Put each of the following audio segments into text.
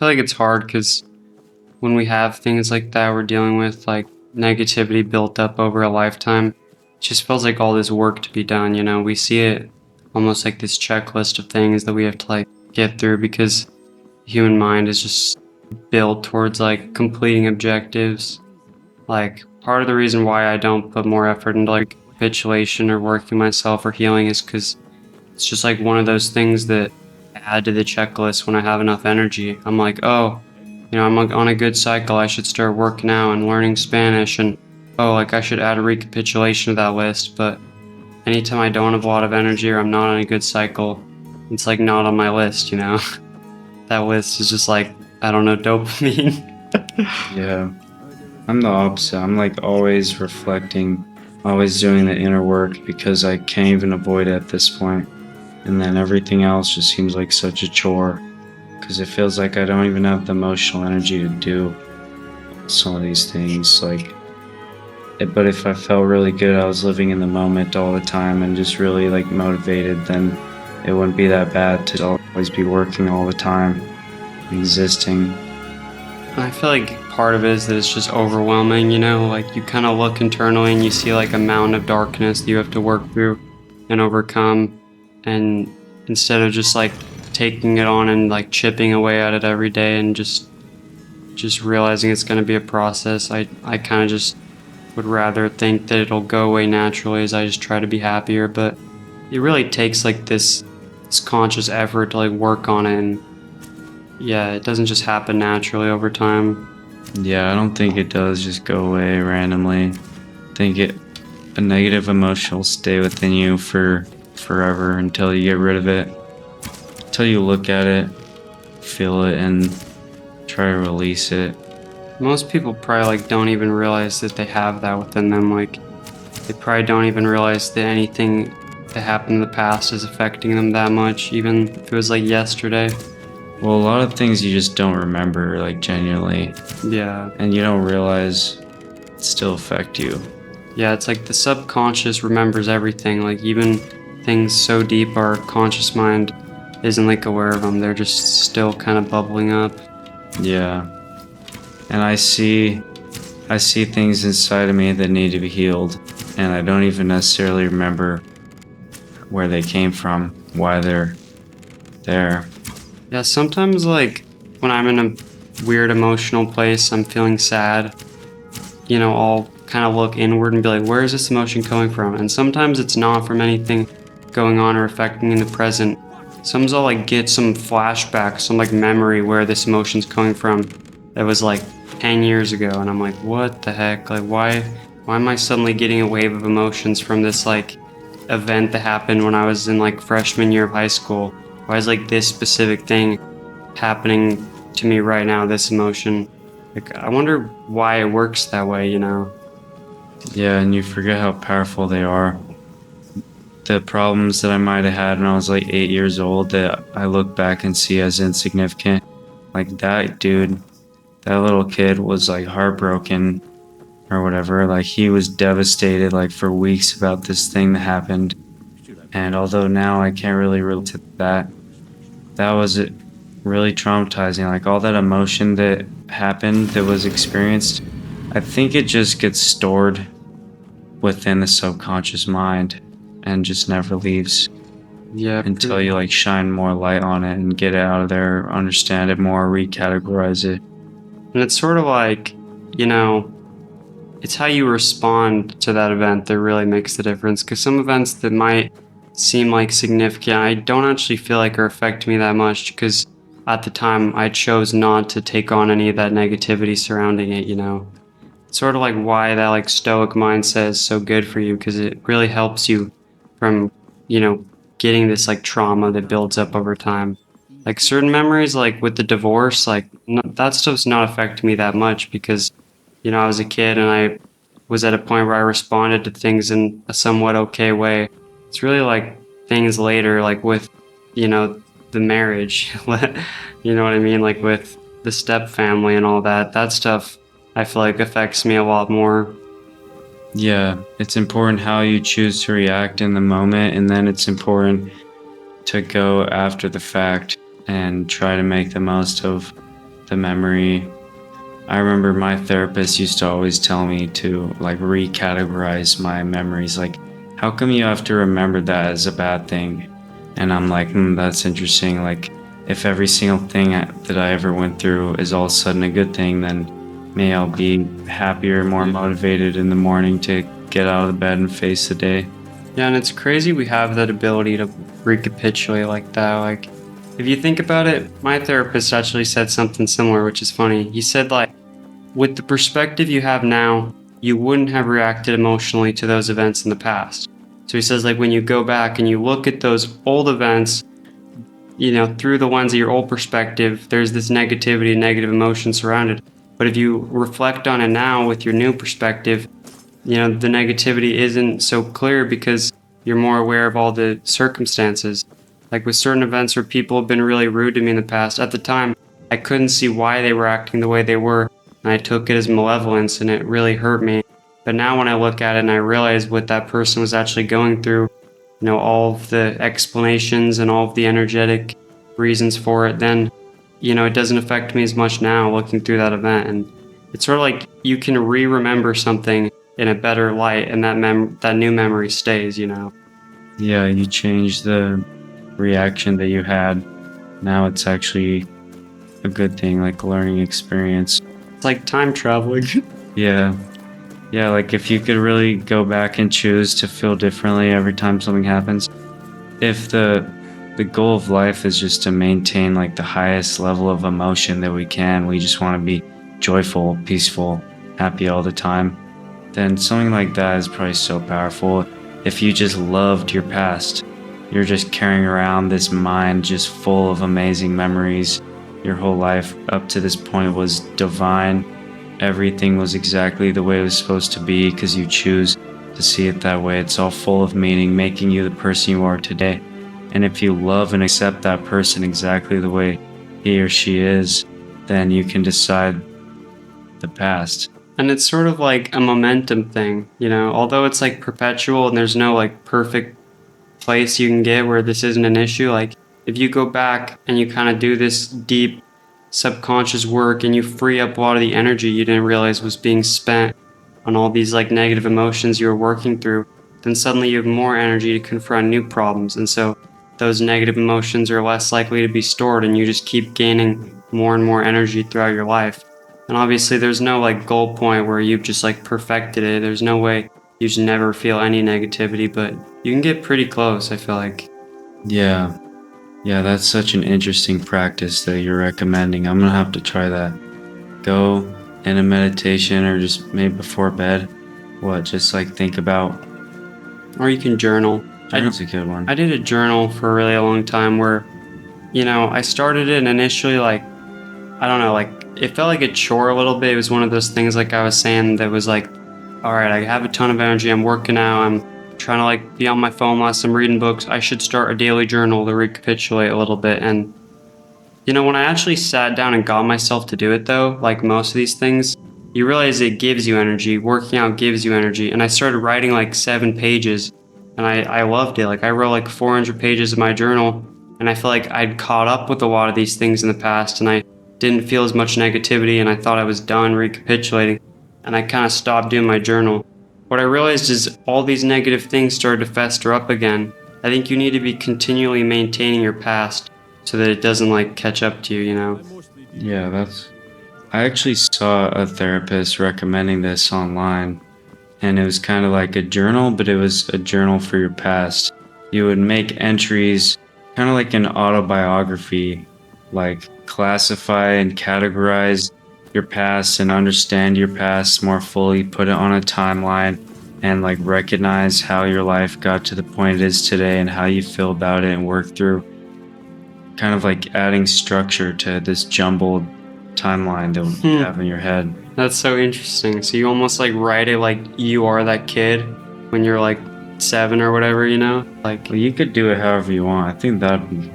feel like it's hard because when we have things like that we're dealing with, like negativity built up over a lifetime, it just feels like all this work to be done, you know? We see it almost like this checklist of things that we have to like get through because the human mind is just built towards like completing objectives. Like part of the reason why I don't put more effort into like capitulation or working myself or healing is because it's just like one of those things that I add to the checklist when I have enough energy. I'm like, oh, I'm like on a good cycle. I should start working out and learning Spanish, and oh, like I should add a recapitulation to that list. But anytime I don't have a lot of energy or I'm not on a good cycle, it's like not on my list, That list is just like, I don't know, dopamine. Yeah, I'm the opposite. I'm like always reflecting, always doing the inner work because I can't even avoid it at this point. And then everything else just seems like such a chore because it feels like I don't even have the emotional energy to do some of these things. But if I felt really good, I was living in the moment all the time and just really like motivated, then it wouldn't be that bad to always be working all the time, existing. I feel like part of it is that it's just overwhelming, like you kind of look internally and you see like a mountain of darkness that you have to work through and overcome. And instead of just like taking it on and like chipping away at it every day and just realizing it's going to be a process, I kind of just would rather think that it'll go away naturally as I just try to be happier. But it really takes like this conscious effort to like work on it, and yeah, it doesn't just happen naturally over time. Yeah, I don't think it does just go away randomly. I think a negative emotion will stay within you for forever until you get rid of it. Until you look at it, feel it, and try to release it. Most people probably like don't even realize that they have that within them. Like they probably don't even realize that anything that happened in the past is affecting them that much, even if it was like yesterday. Well, a lot of things you just don't remember, like genuinely, Yeah. and you don't realize it still affect you. Yeah, it's like the subconscious remembers everything. Like even things so deep our conscious mind isn't like aware of them. They're just still kind of bubbling up. Yeah. And I see things inside of me that need to be healed, and I don't even necessarily remember where they came from, why they're there. Yeah, sometimes like when I'm in a weird emotional place, I'm feeling sad, I'll kind of look inward and be like, where is this emotion coming from? And sometimes it's not from anything going on or affecting in the present. Sometimes I'll like get some flashback, some like memory where this emotion's coming from that was like 10 years ago, and I'm like, what the heck? Like why am I suddenly getting a wave of emotions from this like event that happened when I was in like freshman year of high school? Why is like this specific thing happening to me right now, this emotion? Like I wonder why it works that way, Yeah, and you forget how powerful they are. The problems that I might have had when I was like 8 years old that I look back and see as insignificant. Like that dude, that little kid was like heartbroken or whatever. Like he was devastated like for weeks about this thing that happened. And although now I can't really relate to that, that was it really traumatizing. Like all that emotion that happened, that was experienced, I think it just gets stored within the subconscious mind and just never leaves. Yeah. Until you like shine more light on it and get it out of there, understand it more, recategorize it. And it's sort of like, it's how you respond to that event that really makes the difference. Because some events that might seem like significant, I don't actually feel like are affecting me that much because at the time I chose not to take on any of that negativity surrounding it, It's sort of like why that like stoic mindset is so good for you, because it really helps you from, getting this like trauma that builds up over time. Like certain memories, like with the divorce, like that stuff's not affecting me that much because, I was a kid and I was at a point where I responded to things in a somewhat okay way. It's really like things later, like with, the marriage, you know what I mean? Like with the step family and all that, that stuff I feel like affects me a lot more. Yeah, it's important how you choose to react in the moment, and then it's important to go after the fact and try to make the most of the memory. I remember my therapist used to always tell me to like recategorize my memories. Like, how come you have to remember that as a bad thing? And I'm like, that's interesting. Like, if every single thing that I ever went through is all of a sudden a good thing, then maybe I'll be happier, more motivated in the morning to get out of the bed and face the day. Yeah, and it's crazy we have that ability to recapitulate like that. Like, if you think about it, my therapist actually said something similar, which is funny. He said, like, with the perspective you have now, you wouldn't have reacted emotionally to those events in the past. So he says, like, when you go back and you look at those old events, through the lens of your old perspective, there's this negativity and negative emotion surrounded. But if you reflect on it now with your new perspective, the negativity isn't so clear because you're more aware of all the circumstances. Like with certain events where people have been really rude to me in the past, at the time, I couldn't see why they were acting the way they were, and I took it as malevolence, and it really hurt me. But now when I look at it and I realize what that person was actually going through, all of the explanations and all of the energetic reasons for it, then, it doesn't affect me as much now looking through that event. And it's sort of like you can remember something in a better light, and that new memory stays, Yeah, you change the reaction that you had. Now it's actually a good thing, like a learning experience. It's like time traveling. Yeah. Yeah, like if you could really go back and choose to feel differently every time something happens. If the goal of life is just to maintain like the highest level of emotion that we can, we just want to be joyful, peaceful, happy all the time, then something like that is probably so powerful. If you just loved your past, you're just carrying around this mind just full of amazing memories. Your whole life up to this point was divine. Everything was exactly the way it was supposed to be because you choose to see it that way. It's all full of meaning, making you the person you are today. And if you love and accept that person exactly the way he or she is, then you can decide the past. And it's sort of like a momentum thing, although it's like perpetual and there's no like perfect place you can get where this isn't an issue. Like if you go back and you kind of do this deep subconscious work and you free up a lot of the energy you didn't realize was being spent on all these like negative emotions you were working through, then suddenly you have more energy to confront new problems. And so those negative emotions are less likely to be stored, and you just keep gaining more and more energy throughout your life. And obviously there's no like goal point where you've just like perfected it. There's no way you just never feel any negativity, but you can get pretty close, I feel like. Yeah, that's such an interesting practice that you're recommending. I'm gonna have to try that. Go in a meditation or just maybe before bed. Just like think about. Or you can journal. Journal's a good one. I did a journal for a really long time where, I started it and initially like, I don't know, like it felt like a chore a little bit. It was one of those things like I was saying that was like, all right, I have a ton of energy. I'm working out. I'm trying to like be on my phone less. I'm reading books. I should start a daily journal to recapitulate a little bit. And, when I actually sat down and got myself to do it though, like most of these things, you realize it gives you energy. Working out gives you energy. And I started writing like 7 pages and I loved it. Like I wrote like 400 pages of my journal and I feel like I'd caught up with a lot of these things in the past and I didn't feel as much negativity and I thought I was done recapitulating. And I kind of stopped doing my journal. What I realized is all these negative things started to fester up again. I think you need to be continually maintaining your past so that it doesn't like catch up to you, Yeah, I actually saw a therapist recommending this online, and it was kind of like a journal, but it was a journal for your past. You would make entries, kind of like an autobiography, like classify and categorize your past and understand your past more fully, put it on a timeline, and like recognize how your life got to the point it is today and how you feel about it and work through kind of like adding structure to this jumbled timeline that you have in your head. That's so interesting. So you almost like write it like you are that kid when you're like 7 or whatever, Like, well, you could do it however you want. I think that'd be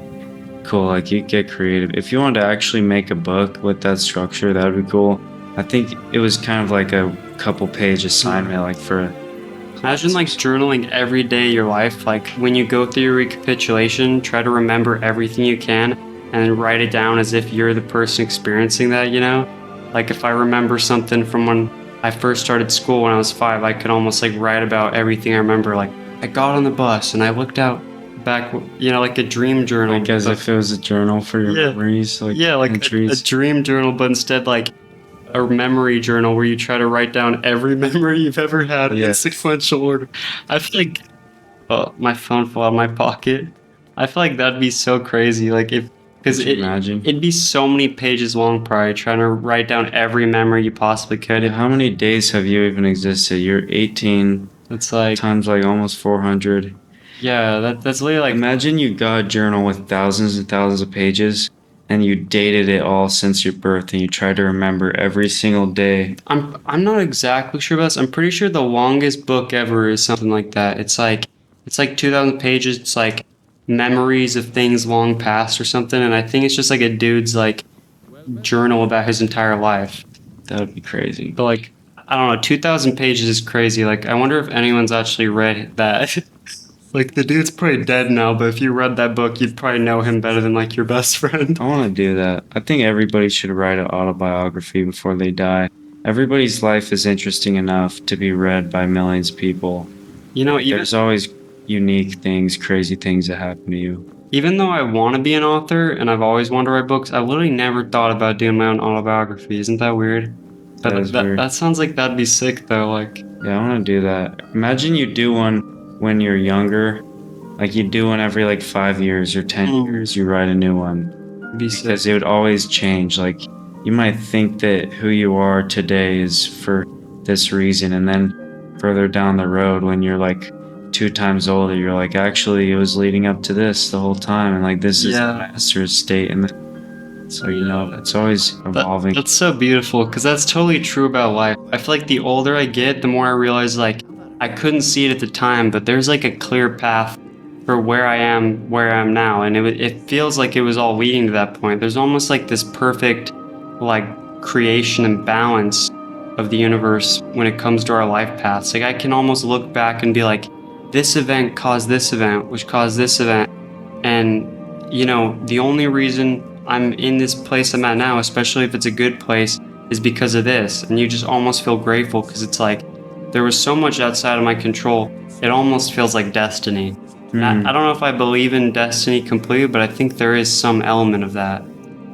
cool. Like you get creative. If you wanted to actually make a book with that structure, that would be cool. I think it was kind of like a couple page assignment, like for. Imagine like journaling every day of your life. Like when you go through your recapitulation, try to remember everything you can and write it down as if you're the person experiencing that, you know? Like if I remember something from when I first started school when I was 5, I could almost like write about everything I remember. Like I got on the bus and I looked out back, you know, like a dream journal. Like as but- if it was a journal for your Yeah. memories, like yeah, like a entries. dream journal, but instead like a memory journal where you try to write down every memory you've ever had Yeah. in sequential order. I feel like, oh, my phone fell out of my pocket. I feel like that'd be so crazy. Like if, because Could you imagine? it'd be so many pages long, probably trying to write down every memory you possibly could. How many days have you even existed? You're 18 It's like, times like almost 400. yeah, that's literally like, Imagine you got a journal with thousands and thousands of pages and you dated it all since your birth and you tried to remember every single day. I'm not exactly sure about this. I'm pretty sure the longest book ever is something like that. It's like 2,000 pages. It's like memories of things long past or something. And I think it's just like a dude's like journal about his entire life. That would be crazy. But like, I don't know, 2,000 pages is crazy. Like, I wonder if anyone's actually read that. Like, the dude's probably dead now, but if you read that book, you'd probably know him better than like your best friend. I want to do that. I think everybody should write an autobiography before they die. Everybody's life is interesting enough to be read by millions of people. You know, There's always unique things, crazy things that happen to you. even though I want to be an author and I've always wanted to write books, I literally never thought about doing my own autobiography. Isn't that weird? That is weird. That sounds like that'd be sick though. Like, Yeah, I want to do that. Imagine you do one when you're younger. Like you do one every like 5 years or 10 years, you write a new one. it'd be sick. Because it would always change. Like you might think that who you are today is for this reason, and then further down the road when you're like 2 times older, you're like, actually it was leading up to this the whole time, and like this is the Yeah. master's state, and so you know it's always evolving. That's so beautiful because that's totally true about life. I feel like the older I get, the more I realize like I couldn't see it at the time, but there's like a clear path for where I am now, and it feels like it was all leading to that point. There's almost like this perfect like creation and balance of the universe when it comes to our life paths. Like I can almost look back and be like, this event caused this event, which caused this event, and you know the only reason I'm in this place I'm at now, especially if it's a good place, is because of this. And you just almost feel grateful because it's like there was so much outside of my control. It almost feels like destiny. I don't know if I believe in destiny completely, but I think there is some element of that.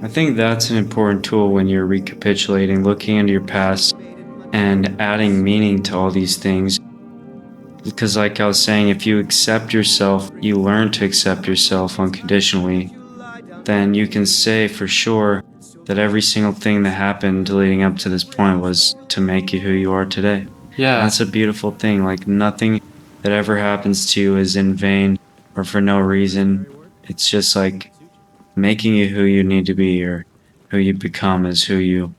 I think that's an important tool when you're recapitulating, looking into your past and adding meaning to all these things. Because like I was saying, if you accept yourself, you learn to accept yourself unconditionally, then you can say for sure that every single thing that happened leading up to this point was to make you who you are today. Yeah. That's a beautiful thing. Like nothing that ever happens to you is in vain or for no reason. It's just like making you who you need to be, or who you become is who you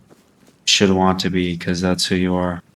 should want to be, because that's who you are.